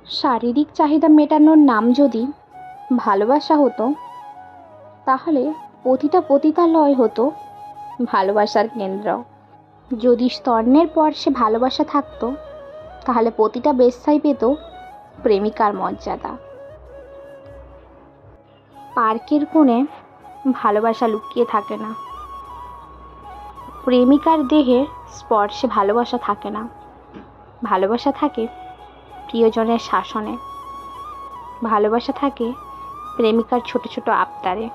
শারীরিক চাহিদা মেটানোর নাম যদি ভালোবাসা হতো, তাহলে প্রতিটা পতিতালয় হতো ভালোবাসার কেন্দ্র। যদি স্তন্যের পর সে ভালোবাসা থাকতো, তাহলে প্রতিটা বেশ্যায় পেত প্রেমিকার মর্যাদা। পার্কের কোণে ভালোবাসা লুকিয়ে থাকে না, প্রেমিকার দেহে স্পর্শে ভালোবাসা থাকে না। ভালোবাসা থাকে প্রিয়জনের শাসনে, ভালোবাসা থাকে প্রেমিকার ছোট ছোট আবদারে।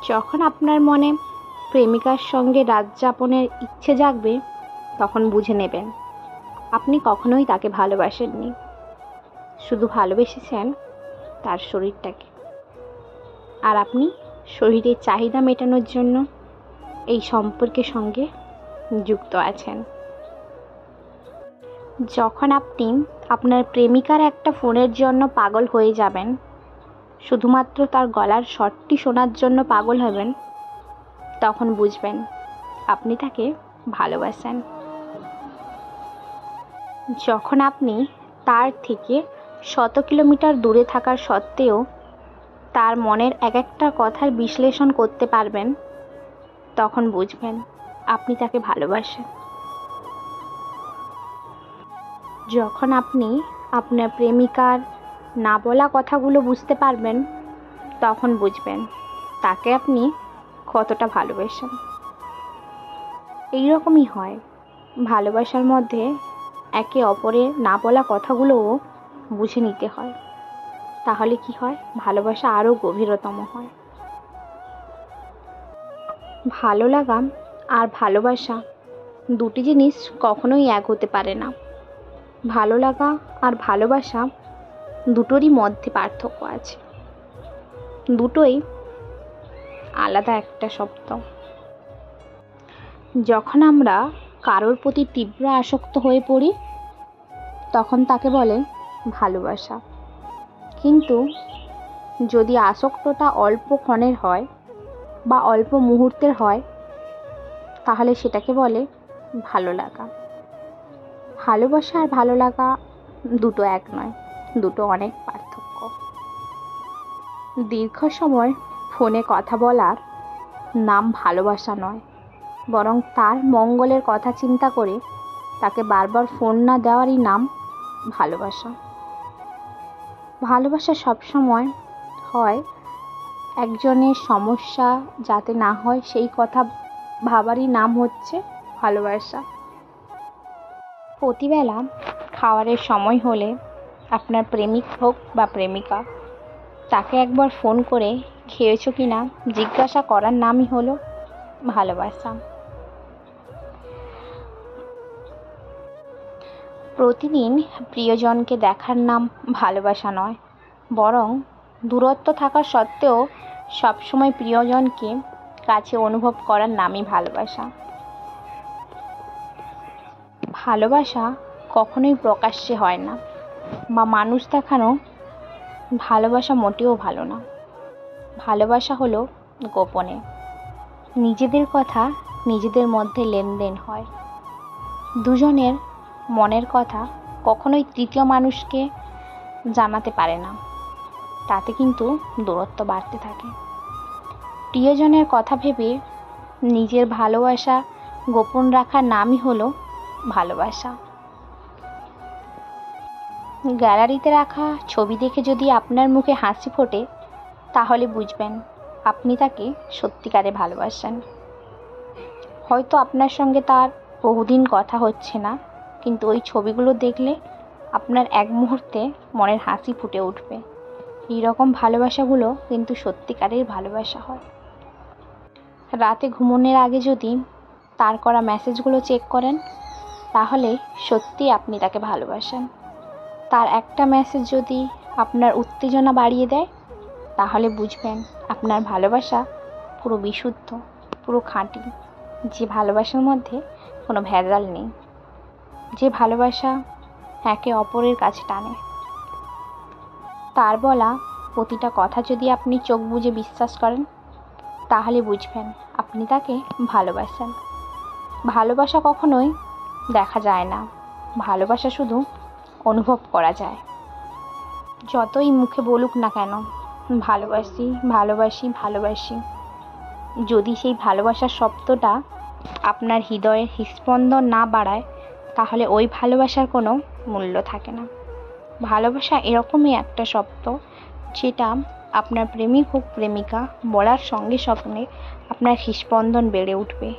যখন আপনার মনে প্রেমিকার সঙ্গে রাত যাপনের ইচ্ছে জাগবে, তখন বুঝে নেবেন আপনি কখনোই তাকে ভালোবাসেননি, শুধু ভালোবেসেছেন তার শরীরটাকে। আর আপনি শরীরের চাহিদা মেটানোর জন্য এই সম্পর্কের সঙ্গে যুক্ত আছেন। যখন আপনি আপনার প্রেমিকার একটা ফোনের জন্য পাগল হয়ে যাবেন, শুধুমাত্র তার গলার স্বরটি শোনার জন্য পাগল হবেন, তখন বুঝবেন আপনি তাকে ভালোবাসেন। যখন আপনি তার থেকে 100 কিলোমিটার দূরে থাকার সত্ত্বেও তার মনের এক একটা কথার বিশ্লেষণ করতে পারবেন, তখন বুঝবেন আপনি তাকে ভালোবাসেন। যখন আপনি আপনার প্রেমিকার না বলা কথাগুলো বুঝতে পারবেন, তখন বুঝবেন তাকে আপনি কতটা ভালোবাসেন। এইরকমই হয়, ভালোবাসার মধ্যে একে অপরের না বলা কথাগুলোও বুঝে নিতে হয়। তাহলে কি হয়, ভালোবাসা আরও গভীরতম হয়। ভালো লাগা আর ভালোবাসা দুটি জিনিস কখনোই এক হতে পারে না। ভালো লাগা আর ভালোবাসা দুটোরই মধ্যে পার্থক্য আছে, দুটোই আলাদা একটা শব্দ। যখন আমরা কারোর প্রতি তীব্র আসক্ত হয়ে পড়ি, তখন তাকে বলে ভালোবাসা। কিন্তু যদি আসক্তটা অল্প ক্ষণের হয় বা অল্প মুহূর্তের হয়, তাহলে সেটাকে বলে ভালো লাগা। ভালোবাসা আর ভালো লাগা দুটো এক নয়, দুটো অনেক পার্থক্য। দীর্ঘ সময় ফোনে কথা বলার নাম ভালোবাসা নয়, বরং তার মঙ্গলের কথা চিন্তা করে তাকে বারবার ফোন না দেওয়ারই নাম ভালোবাসা। ভালোবাসা সবসময় হয় একজনের সমস্যা যাতে না হয় সেই কথা ভাবারই নাম হচ্ছে ভালোবাসা। প্রতিবেলা খাবারের সময় হলে আপনার প্রেমিক হোক বা প্রেমিকা, তাকে একবার ফোন করে খেয়েছো কি না জিজ্ঞাসা করার নামই হলো ভালোবাসা। প্রতিদিন প্রিয়জনকে দেখার নাম ভালোবাসা নয়, বরং দূরত্ব থাকা সত্ত্বেও সবসময় প্রিয়জনকে কাছে অনুভব করার নামই ভালোবাসা। ভালোবাসা কখনোই প্রকাশ্যে হয় না, বা মানুষ দেখানো ভালোবাসা মোটেও ভালো না। ভালোবাসা হলো গোপনে, নিজেদের কথা নিজেদের মধ্যে লেনদেন হয়। দুজনের মনের কথা কখনোই তৃতীয় মানুষকে জানাতে পারে না, তাতে কিন্তু দূরত্ব বাড়তে থাকে। প্রিয়জনের কথা ভেবে নিজের ভালোবাসা গোপন রাখার নামই হলো ভালোবাসা। গ্যালারিতে রাখা ছবি দেখে যদি আপনার মুখে হাসি ফোটে, তাহলে বুঝবেন আপনি তাকে সত্যিকারে ভালোবাসেন। হয়তো আপনার সঙ্গে তার বহুদিন কথা হচ্ছে না, কিন্তু ওই ছবিগুলো দেখলে আপনার এক মুহূর্তে মনের হাসি ফুটে উঠবে। এইরকম ভালোবাসাগুলো কিন্তু সত্যিকারের ভালোবাসা হয়। রাতে ঘুমানোর আগে যদি তার করা মেসেজগুলো চেক করেন, তাহলে সত্যি আপনি তাকে ভালোবাসেন। তার একটা মেসেজ যদি আপনার উত্তেজনা বাড়িয়ে দেয়, তাহলে বুঝবেন আপনার ভালোবাসা পুরো বিশুদ্ধ, পুরো খাঁটি। যে ভালোবাসার মধ্যে কোনো ভেজাল নেই, যে ভালোবাসা একে অপরের কাছে টানে। তার বলা প্রতিটা কথা যদি আপনি চোখ বুজে বিশ্বাস করেন, তাহলে বুঝবেন আপনি তাকে ভালোবাসেন। ভালোবাসা কখনোই দেখা যায় না, ভালোবাসা শুধু অনুভব করা যায়। যতই মুখে বলুক না কেন ভালোবাসি ভালোবাসি ভালোবাসি, যদি সেই ভালোবাসার শব্দটা আপনার হৃদয়ের হৃস্পন্দন না বাড়ায়, তাহলে ওই ভালোবাসার কোনো মূল্য থাকে না। ভালোবাসা এরকমই একটা শব্দ, যেটা আপনার প্রেমিক হোক প্রেমিকা বলার সঙ্গে সঙ্গে আপনার হৃস্পন্দন বেড়ে উঠবে,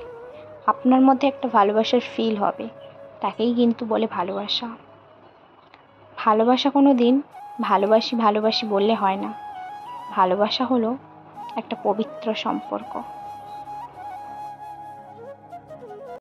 আপনার মধ্যে একটা ভালোবাসার ফিল হবে, তাকেই কিন্তু বলে ভালোবাসা। ভালোবাসা কোনো দিন ভালোবাসি ভালোবাসি বললে হয় না। ভালোবাসা হলো একটা পবিত্র সম্পর্ক।